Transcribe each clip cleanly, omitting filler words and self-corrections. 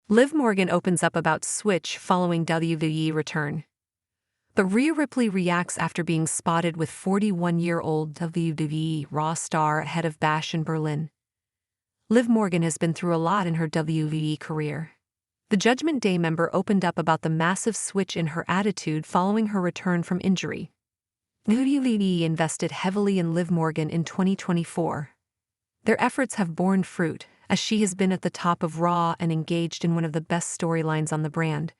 Liv Morgan opens up about switch following WWE return. But Rhea Ripley reacts after being spotted with 41-year-old WWE Raw star ahead of Bash in Berlin. Liv Morgan has been through a lot in her WWE career. The Judgment Day member opened up about the massive switch in her attitude following her return from injury. WWE invested heavily in Liv Morgan in 2024. Their efforts have borne fruit, as she has been at the top of Raw and engaged in one of the best storylines on the brand.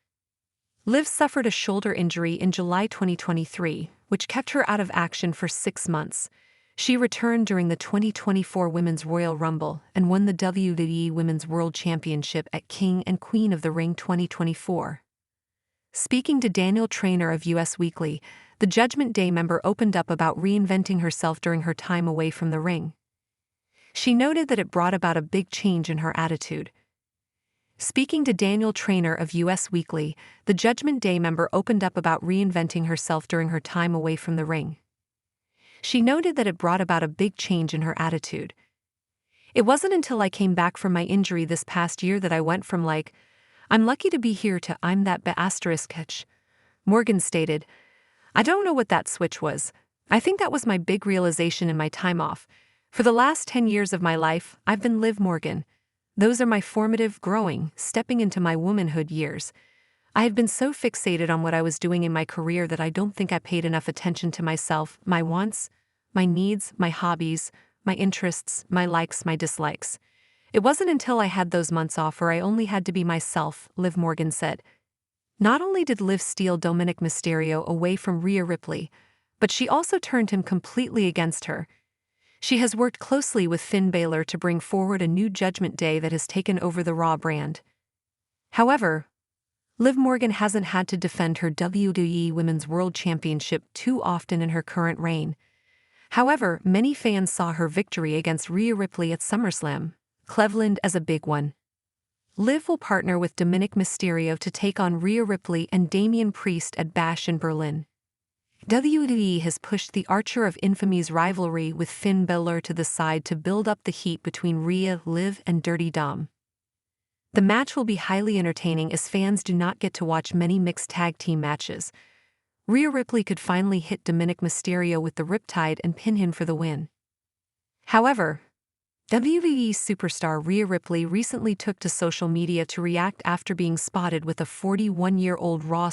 Liv suffered a shoulder injury in July 2023, which kept her out of action for 6 months. She returned during the 2024 Women's Royal Rumble and won the WWE Women's World Championship at King and Queen of the Ring 2024. Speaking to Daniel Traynor of US Weekly, the Judgment Day member opened up about reinventing herself during her time away from the ring. She noted that it brought about a big change in her attitude. Speaking to Daniel Traynor of US Weekly, the Judgment Day member opened up about reinventing herself during her time away from the ring. She noted that it brought about a big change in her attitude. It wasn't until I came back from my injury this past year that I went from like, I'm lucky to be here to I'm that *catch. Morgan stated, I don't know what that switch was. I think that was my big realization in my time off. For the last 10 years of my life, I've been Liv Morgan. Those are my formative, growing, stepping into my womanhood years. I had been so fixated on what I was doing in my career that I don't think I paid enough attention to myself, my wants, my needs, my hobbies, my interests, my likes, my dislikes. It wasn't until I had those months off where I only had to be myself, Liv Morgan said. Not only did Liv steal Dominic Mysterio away from Rhea Ripley, but she also turned him completely against her. She has worked closely with Finn Balor to bring forward a new Judgment Day that has taken over the Raw brand. However, Liv Morgan hasn't had to defend her WWE Women's World Championship too often in her current reign. However, many fans saw her victory against Rhea Ripley at SummerSlam, Cleveland, as a big one. Liv will partner with Dominic Mysterio to take on Rhea Ripley and Damian Priest at Bash in Berlin. WWE has pushed the Archer of Infamy's rivalry with Finn Balor to the side to build up the heat between Rhea, Liv, and Dirty Dom. The match will be highly entertaining as fans do not get to watch many mixed tag team matches. Rhea Ripley could finally hit Dominic Mysterio with the Riptide and pin him for the win. However, WWE superstar Rhea Ripley recently took to social media to react after being spotted with a 41-year-old Raw.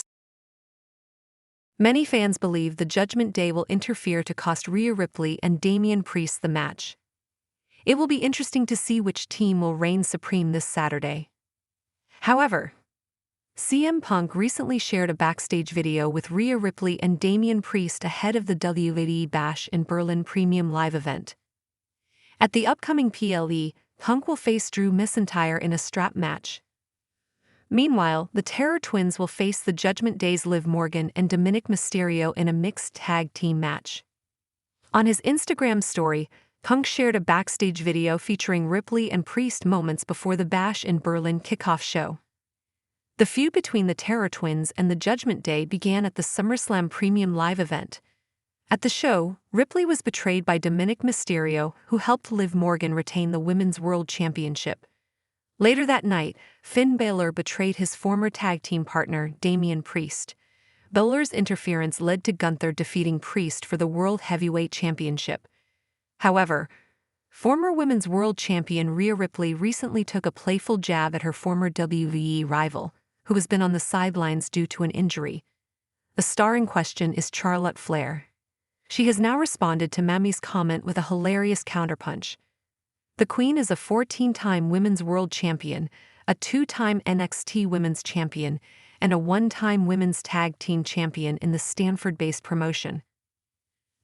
Many fans believe the Judgment Day will interfere to cost Rhea Ripley and Damian Priest the match. It will be interesting to see which team will reign supreme this Saturday. However, CM Punk recently shared a backstage video with Rhea Ripley and Damian Priest ahead of the WWE Bash in Berlin Premium Live event. At the upcoming PLE, Punk will face Drew McIntyre in a strap match. Meanwhile, the Terror Twins will face the Judgment Day's Liv Morgan and Dominic Mysterio in a mixed tag team match. On his Instagram story, Punk shared a backstage video featuring Ripley and Priest moments before the Bash in Berlin kickoff show. The feud between the Terror Twins and the Judgment Day began at the SummerSlam Premium Live event. At the show, Ripley was betrayed by Dominic Mysterio, who helped Liv Morgan retain the Women's World Championship. Later that night, Finn Balor betrayed his former tag team partner, Damian Priest. Balor's interference led to Gunther defeating Priest for the World Heavyweight Championship. However, former Women's World Champion Rhea Ripley recently took a playful jab at her former WWE rival, who has been on the sidelines due to an injury. The star in question is Charlotte Flair. She has now responded to Mammy's comment with a hilarious counterpunch. The Queen is a 14-time Women's World Champion, a 2-time NXT Women's Champion, and a 1-time Women's Tag Team Champion in the Stanford-based promotion.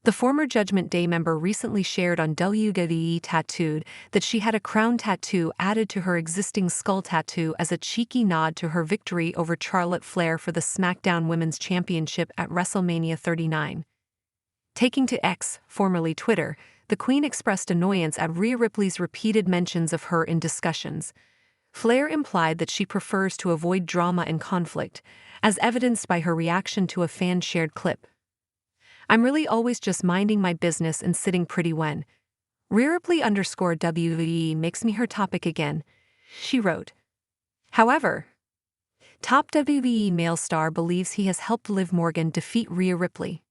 The former Judgment Day member recently shared on WWE Tattooed that she had a crown tattoo added to her existing skull tattoo as a cheeky nod to her victory over Charlotte Flair for the SmackDown Women's Championship at WrestleMania 39. Taking to X, formerly Twitter, the Queen expressed annoyance at Rhea Ripley's repeated mentions of her in discussions. Flair implied that she prefers to avoid drama and conflict, as evidenced by her reaction to a fan-shared clip. I'm really always just minding my business and sitting pretty when Rhea Ripley _WWE makes me her topic again, she wrote. However, top WWE male star believes he has helped Liv Morgan defeat Rhea Ripley.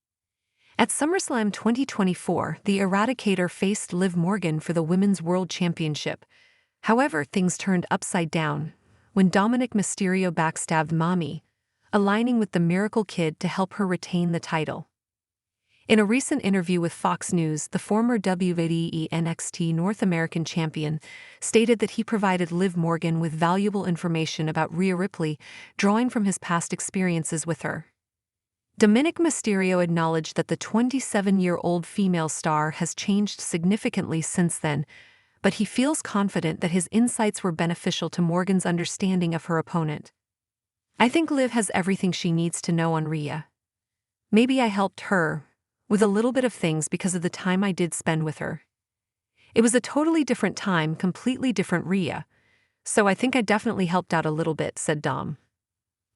At SummerSlam 2024, the Eradicator faced Liv Morgan for the Women's World Championship. However, things turned upside down when Dominic Mysterio backstabbed Mommy, aligning with the Miracle Kid to help her retain the title. In a recent interview with Fox News, the former WWE NXT North American champion stated that he provided Liv Morgan with valuable information about Rhea Ripley, drawing from his past experiences with her. Dominic Mysterio acknowledged that the 27-year-old female star has changed significantly since then, but he feels confident that his insights were beneficial to Morgan's understanding of her opponent. "I think Liv has everything she needs to know on Rhea. Maybe I helped her with a little bit of things because of the time I did spend with her. It was a totally different time, completely different Rhea, so I think I definitely helped out a little bit," said Dom.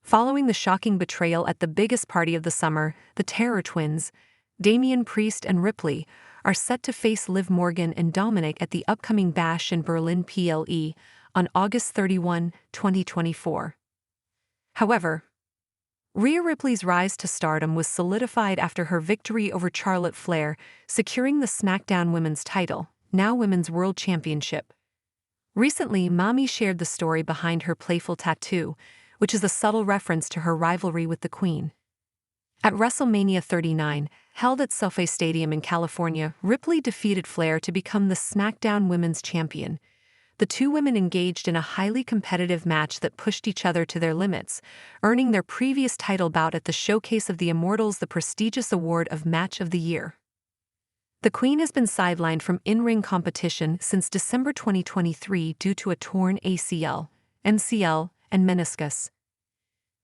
Following the shocking betrayal at the biggest party of the summer, the Terror Twins, Damian Priest and Ripley, are set to face Liv Morgan and Dominic at the upcoming Bash in Berlin PLE on August 31, 2024. However, Rhea Ripley's rise to stardom was solidified after her victory over Charlotte Flair, securing the SmackDown Women's title, now Women's World Championship. Recently, Mommy shared the story behind her playful tattoo, which is a subtle reference to her rivalry with the Queen. At WrestleMania 39, held at SoFi Stadium in California, Ripley defeated Flair to become the SmackDown Women's Champion. The two women engaged in a highly competitive match that pushed each other to their limits, earning their previous title bout at the Showcase of the Immortals the prestigious award of Match of the Year. The Queen has been sidelined from in-ring competition since December 2023 due to a torn ACL, MCL, and meniscus.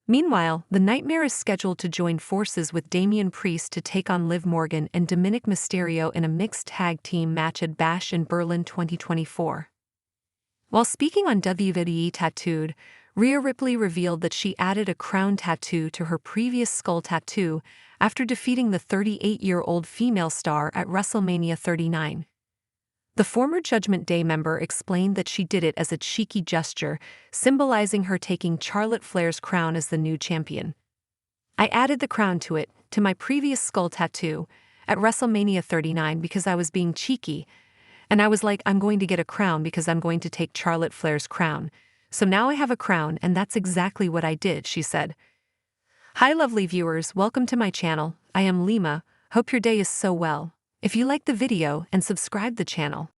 Meanwhile, the Nightmare is scheduled to join forces with Damian Priest to take on Liv Morgan and Dominic Mysterio in a mixed tag team match at Bash in Berlin 2024. While speaking on WWE Tattooed, Rhea Ripley revealed that she added a crown tattoo to her previous skull tattoo after defeating the 38-year-old female star at WrestleMania 39. The former Judgment Day member explained that she did it as a cheeky gesture, symbolizing her taking Charlotte Flair's crown as the new champion. "I added the crown to my previous skull tattoo, at WrestleMania 39 because I was being cheeky, and I was like, I'm going to get a crown because I'm going to take Charlotte Flair's crown. So now I have a crown and that's exactly what I did," she said. Hi lovely viewers, welcome to my channel. I am Lima, hope your day is so well. If you like the video and subscribe the channel.